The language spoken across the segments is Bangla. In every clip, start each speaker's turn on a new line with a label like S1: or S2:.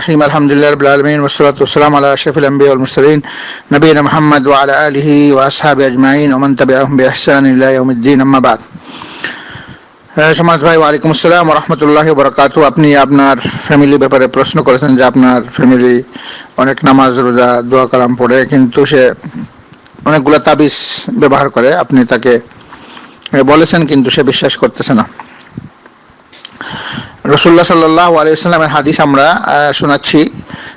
S1: الرحيم الحمد لله رب العالمين والصلاة والسلام على أشرف الأنبياء والمرسلين نبينا محمد وعلى آله وأصحابه أجمعين ومن تبعهم بإحسان إلى يوم الدين أما بعد। সম্মানিত ভাই, ওয়ালাইকুম আসসালাম ওয়া রাহমাতুল্লাহি ওয়া বারাকাতুহু। আপনি আপনার ফ্যামিলি ব্যাপারে প্রশ্ন করেছেন যে আপনার ফ্যামিলি অনেক নামাজ রোজা দোয়া কালাম পড়ে, কিন্তু সে অনেকগুলো তাবিজ ব্যবহার করে। আপনি তাকে বলেছেন কিন্তু সে বিশ্বাস করতেছে না। রাসূলুল্লাহ সাল্লাল্লাহু আলাইহি ওয়াসাল্লামের হাদিস আমরা শোনাচ্ছি,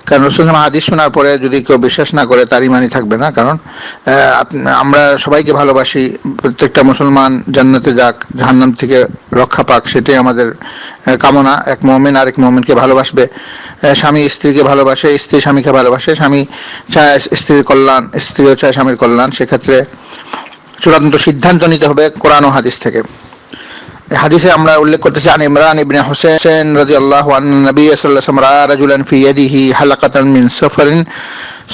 S1: কারণ রাসূলুল্লাহ হাদিস শোনার পরে যদি কেউ বিশ্বাস না করে তার ঈমানই থাকবে না। কারণ আমরা সবাইকে ভালোবাসি, প্রত্যেকটা মুসলমান জান্নাতে যাক, জাহান্নাম থেকে রক্ষা পাক, সেটাই আমাদের কামনা। এক মুমিন আরেক মুমিনকে ভালোবাসবে, স্বামী স্ত্রীকে ভালোবাসে, স্ত্রী স্বামীকে ভালোবাসে, স্বামী চায় স্ত্রীর কল্যাণ, স্ত্রীও চায় স্বামীর কল্যাণ। সেক্ষেত্রে চূড়ান্ত সিদ্ধান্ত নিতে হবে কোরআন ও হাদিস থেকে। হাদিসে আমরা উল্লেখ করতেছি, আন ইমরান ইবনে হুসাইন রাদিয়াল্লাহু আনহু নবী সাল্লাল্লাহু আলাইহি ওয়াসাল্লাম রাআ রাজুলান ফি ইয়াদিহি হালাকাতান মিন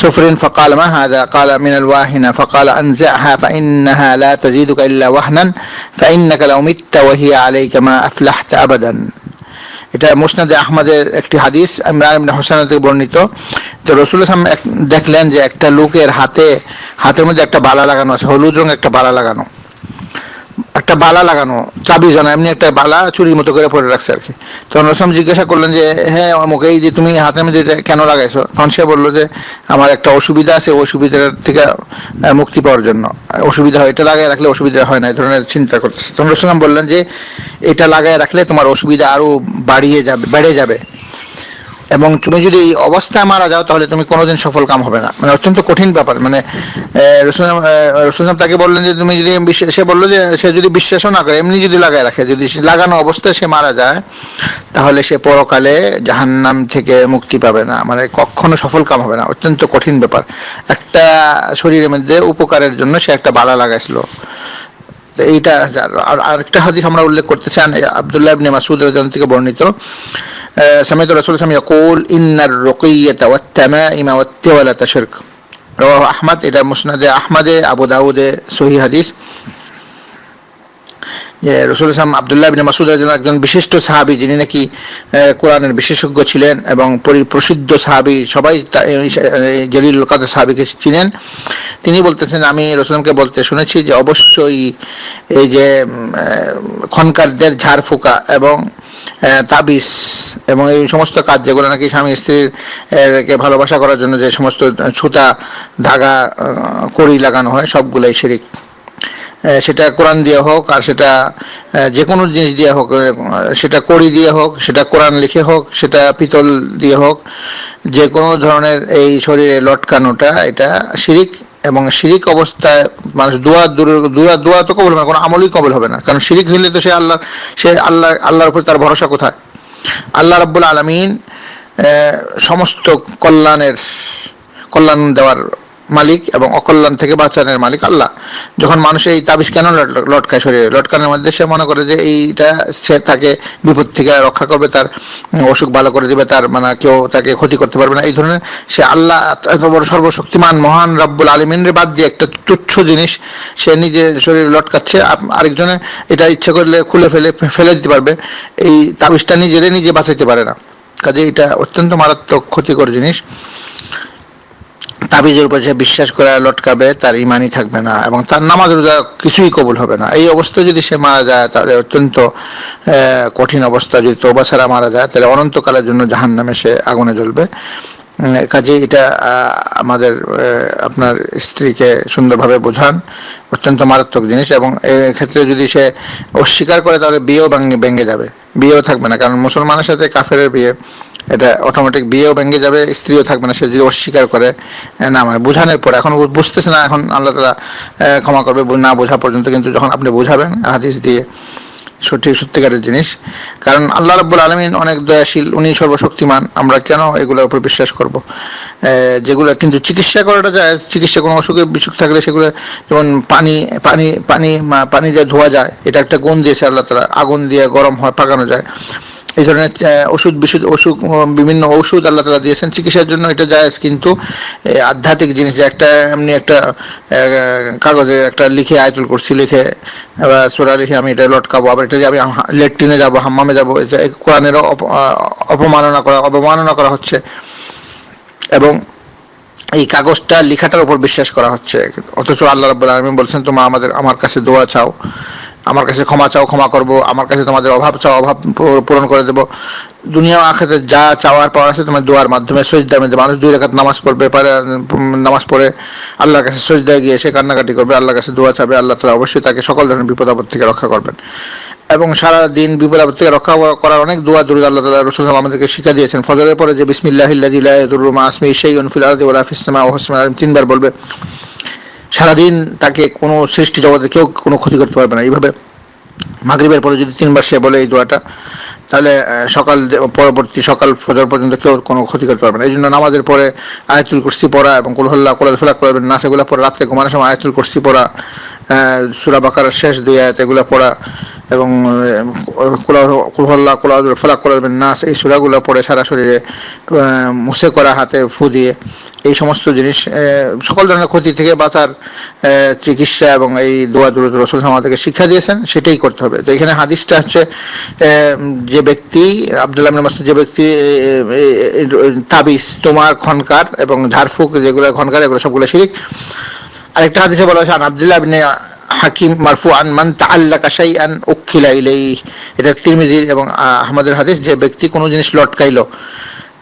S1: সুফরিন فقال ما هذا قال من الواهنة فقال انزعها فإنها لا تزيدك إلا وهنا فإنك لو مت وهي عليك ما أفلحت أبدا। এটা মুসনাদে আহমদের একটি হাদিস, ইমরান ইবনে হুসাইন থেকে বর্ণিত। তো রাসূলুল্লাহ সাল্লাল্লাহু আলাইহি ওয়াসাল্লাম দেখলেন যে একটা লোকের হাতের মধ্যে একটা বালা লাগানো আছে, হলুদ রঙের একটা বালা লাগানো, চাবি জানা, এমনি একটা বালা চুরির মতো করে পরে রাখছে আর কি। তখন রাসূল জিজ্ঞাসা করলেন যে হ্যাঁ অমুক, এই যে তুমি হাতের মধ্যে এটা কেন লাগাইছো? তখন সে বললো যে আমার একটা অসুবিধা আছে, অসুবিধার থেকে মুক্তি পাওয়ার জন্য। অসুবিধা হয়, এটা লাগাই রাখলে অসুবিধা হয় না, এই ধরনের চিন্তা করতেছে। তখন রাসূল বললেন যে এটা লাগাই রাখলে তোমার অসুবিধা আরো বেড়ে যাবে, এবং তুমি যদি এই অবস্থায় মারা যাও তাহলে তুমি কোনোদিন সফল কাম হবে না। মানে অত্যন্ত কঠিন ব্যাপার। মানে রাসূল তাকে বললেন যে তুমি যদি, সে বললো যে সে যদি বিশ্বাসও না করে, এমনি যদি লাগায় রাখে, যদি লাগানো অবস্থায় সে মারা যায় তাহলে সে পরকালে জাহান্নাম থেকে মুক্তি পাবে না, মানে কখনো সফল কাম হবে না। অত্যন্ত কঠিন ব্যাপার। একটা শরীরের মধ্যে উপকারের জন্য সে একটা বালা লাগাইছিল। এইটা আরেকটা হাদিস আমরা উল্লেখ করতে চান, আব্দুল্লাহ ইবনে মাসউদ রাদিয়াল্লাহু থেকে বর্ণিত, سمعت الرسول صلى الله عليه وسلم يقول إن الرقية والتمائم والتولة شرك رواه أحمد। এটা মুসনাদে আহমদে, আবু দাউদে সহিহ হাদিস। যে রাসূল সাল্লাল্লাহু আব্দুল্লাহ ইবনে মাসউদ রাদিয়াল্লাহু একজন বিশিষ্ট সাহাবী, যিনি নাকি কোরআনের বিশেষজ্ঞ ছিলেন এবং প্রসিদ্ধ সাহাবী, সবাই জলিলুল কদর সাহাবীকে চিনেন। তিনি বলতেছেন, আমি রাসূলকে বলতে শুনেছি যে অবশ্যই এই যে খনকারদের ঝাড় ফুঁকা এবং তাবিজ এবং এই সমস্ত কাজ, যেগুলো নাকি স্বামী স্ত্রীকে ভালোবাসা করার জন্য যে সমস্ত ছুতা ধাগা কড়ি লাগানো হয়, সবগুলাই শিরিক। সেটা কোরআন দিয়ে হোক আর সেটা যে কোনো জিনিস দিয়ে হোক, সেটা কড়ি দিয়ে হোক, সেটা কোরআন লিখে হোক, সেটা পিতল দিয়ে হোক, যে কোনো ধরনের এই শরীরে লটকানোটা এটা শিরিক। এবং শিরিক অবস্থায় মানুষ দোয়া তো কবুল হবে না, কোনো আমলই কবুল হবে না। কারণ শিরিক হইলে তো আল্লাহর উপর তার ভরসা কোথায়? আল্লাহ রাব্বুল আলামিন সমস্ত কল্যাণ দেওয়ার মালিক এবং অকল্যাণ থেকে বাঁচানোর মালিক আল্লাহ। যখন মানুষ এই তাবিজ কেন লটকায় শরীরে, লটকানোর মধ্যে সে মনে করে যে এইটা সে তাকে বিপদ থেকে রক্ষা করবে, তার অসুখ ভালো করে দেবে, তার মানে কেউ তাকে ক্ষতি করতে পারবে না, এই ধরনের। সে আল্লাহ এত বড় সর্বশক্তিমান মহান রাব্বুল আলামিনের বাদ দিয়ে একটা তুচ্ছ জিনিস সে নিজে শরীরে লটকাচ্ছে। আরেকজনে এটা ইচ্ছা করলে খুলে ফেলে দিতে পারবে, এই তাবিজটা নিজে বাঁচাইতে পারে না। কাজে এটা অত্যন্ত মারাত্মক ক্ষতিকর জিনিস। তাবিজের উপর যে বিশ্বাস করে লটকাবে তার ঈমানই থাকবে না এবং তার নামাজ রোজা কিছুই কবুল হবে না। এই অবস্থায় যদি সে মারা যায় তাহলে অত্যন্ত কঠিন অবস্থা। যদি তওবা ছাড়া মারা যায় তাহলে অনন্তকালের জন্য জাহান্নামে সে আগুনে জ্বলবে। কাজে এটা আমাদের আপনার স্ত্রীকে সুন্দরভাবে বোঝান, অত্যন্ত মারাত্মক জিনিস। এবং এক্ষেত্রে যদি সে অস্বীকার করে তাহলে বিয়েও ভেঙে যাবে, বিয়েও থাকবে না। কারণ মুসলমানের সাথে কাফেরের বিয়ে, এটা অটোমেটিক বিয়েও ভেঙে যাবে, স্ত্রীও থাকবে না। সে যদি অস্বীকার করে, না মানে বোঝানোর পরে, এখন বুঝতেছে না, এখন আল্লাহ তাআলা ক্ষমা করবে না বোঝা পর্যন্ত। কিন্তু যখন আপনি বোঝাবেন হাদিস দিয়ে সত্যিকারের জিনিস, কারণ আল্লাহ রাব্বুল আলামিন অনেক দয়াশীল, উনি সর্বশক্তিমান। আমরা কেন এগুলোর উপর বিশ্বাস করব? যেগুলো কিন্তু চিকিৎসা করাটা যায়, চিকিৎসা কোনো অসুখে বিসুখ থাকলে সেগুলো, যেমন পানি দিয়ে ধোয়া যায়, এটা একটা গুণ দিয়েছে আল্লাহ তাআলা। আগুন দিয়ে গরম হয়, পাকানো যায়। এই ধরনের অসুখ বিভিন্ন ঔষধ আল্লাহ তাআলা দিয়েছেন চিকিৎসার জন্য, এটা জায়েজ। কিন্তু আধ্যাত্মিক জিনিস যে একটা এমনি একটা কাগজে একটা লিখে আয়াতুল কুরসি লিখে বা সূরা লিখে আমি এটা লটকাবো, আবার এটা যে আমি ল্যাট্রিনে যাব, হাম্মামে যাব, এটা কোরআনেরও অবমাননা করা হচ্ছে। এবং এই কাগজটা লেখাটার উপর বিশ্বাস করা হচ্ছে, অথচ আল্লাহ রাব্বুল আলামিন বলছেন তোমরা আমার কাছে দোয়া চাও, আমার কাছে ক্ষমা চাও, ক্ষমা করব, আমার কাছে তোমাদের অভাব চাও, অভাব পূরণ করে দেব। দুনিয়া আখিরাতে যা চাওয়ার পাওয়ার আছে তোমার দোয়ার মাধ্যমে, সিজদার মধ্যে মানুষ 2 রাকাত নামাজ পড়বে, নামাজ পড়ে আল্লাহর কাছে সিজদায় গিয়ে সে কান্নাকাটি করবে, আল্লাহর কাছে দোয়া চাবে, আল্লাহ তাআলা অবশ্যই তাকে সকল ধরনের বিপদ আপদ থেকে রক্ষা করবেন। এবং সারা দিন বিপদ আপদ থেকে রক্ষা করার অনেক দোয়া দরুদ আল্লাহ তাআলা রাসূল আমাদেরকে শিক্ষা দিয়েছেন। ফজরের পরে যে বিসমিল্লাহিল্লাযী লা ইয়াদুররু মা ইসমিহি শাইউন ফিল আরদি ওয়ালা ফিস সামাই ওয়া হুয়াস সামিউল আলিম 3 বার বলবে, সারাদিন তাকে কোনো সৃষ্টি জগতে কেউ কোনো ক্ষতি করতে পারবে না। এইভাবে মাগরিবের পরে যদি 3 বার সে বলে এই দোয়াটা, তাহলে পরবর্তী সকাল ফজর পর্যন্ত কেউ কোনো ক্ষতি করতে পারবে না। এই জন্য নামাজের পরে আয়াতুল কুরসি পড়া এবং কুল হুয়াল্লাহু কুল ফালাক পড়বেন না, সেগুলো পরে রাত্রে ঘুমানোর সময় আয়াতুল কুরসি পড়া, সূরা বাকারার শেষ 2 আয়াত এগুলো পড়া, এবং কুল হুয়াল্লাহু কুল ফালাক পড়বেন না, এই সূরাগুলো পড়ে সারা শরীরে মুছে করা, হাতে ফু দিয়ে, এই সমস্ত জিনিস সকল ধরনের ক্ষতি থেকে বাঁচার চিকিৎসা এবং এই দোয়া দরুদ রাসূল আমাদেরকে শিক্ষা দিয়েছেন, সেটাই করতে হবে। তো এখানে হাদিসটা হচ্ছে যে ব্যক্তি আব্দুল্লাহ ইবনে মাসউদ, যে ব্যক্তি তাবিজ, তোমার খনকার এবং ঝাড়ফুঁক যেগুলো খনকার, এগুলো সবগুলো শিরক। আরেকটা হাদিসে বলা হয়েছে আব্দুল্লাহ ইবনে হাকিম মারফুআন মান তাআল্লাকা শাইআন উকিলা ইলাইহি, এটা তিরমিজির এবং আহমদের হাদিস, যে ব্যক্তি কোনো জিনিস লটকাইলো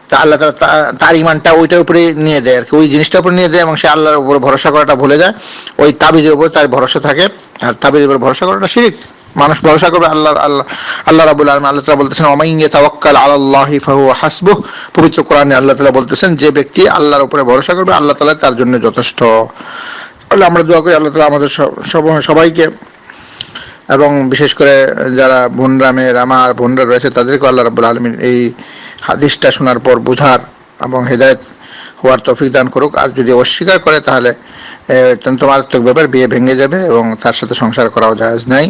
S1: তা আল্লাহ তার ইমানটা ওইটার উপরে নিয়ে দেয় আর কি, ওই জিনিসটার উপরে নিয়ে দেয় এবং সে আল্লাহর উপর ভরসা করাটা ভুলে যায়, ওই তাবিজের উপর তার ভরসা থাকে। আর তাবিজের উপর ভরসা করাটা শিরক। মানুষ ভরসা করবে আল্লাহ রাব্বুল আলামিন, আল্লাহ তাআলা বলতেছেন ওয়া মান ইয়াতাওয়াক্কাল আলাল্লাহি ফাহুয়া হাসবুহ, পবিত্র কোরআনে আল্লাহ তাআলা বলতেছেন যে ব্যক্তি আল্লাহর উপরে ভরসা করবে আল্লাহ তাআলা তার জন্য যথেষ্ট। আমরা দোয়া করি আল্লাহ তাআলা আমাদের সবাইকে, এবং বিশেষ করে যারা বোনরা, মেয়েরা, আমার বোনরা রয়েছে, তাদেরকে আল্লাহ রাব্বুল আলামিন এই হাদিসটা শোনার পর বুঝার এবং হেদায়েত হওয়ার তৌফিক দান করুক। আর যদি অস্বীকার করে তাহলে অত্যন্ত মারাত্মক ব্যাপার, বিয়ে ভেঙে যাবে এবং তার সাথে সংসার করাও জায়েজ নাই।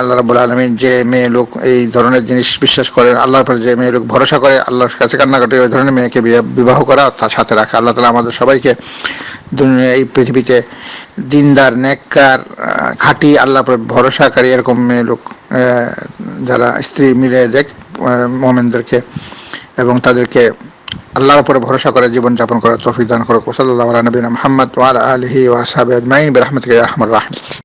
S1: আল্লাহ রাব্বুল আলামিন যে মেয়ে লোক এই ধরনের জিনিস বিশ্বাস করে, আল্লাহর উপর যে মেয়ে লোক ভরসা করে, আল্লাহর কাছে কান্নাকাটি, ওই ধরনের মেয়েকে বিবাহ করা, তার সাথে রাখা। আল্লাহ তাআলা আমাদের সবাইকে এই পৃথিবীতে দিনদার, নেককার, খাঁটি, আল্লাহর উপর ভরসাকারী এরকম মেয়ে লোক যারা স্ত্রী মিলে দেখ মুমিনদেরকে, এবং তাদেরকে আল্লাহর উপরে ভরসা করে জীবনযাপন করার তৌফিক দান করুক। সাল্লাল্লাহু আলা নবিয়িনা মুহাম্মদ ওয়া আলা আলিহি ওয়া আসহাবিহি আজমাইন বিরহমাতিকা ইয়া আরহামার রাহিমিন।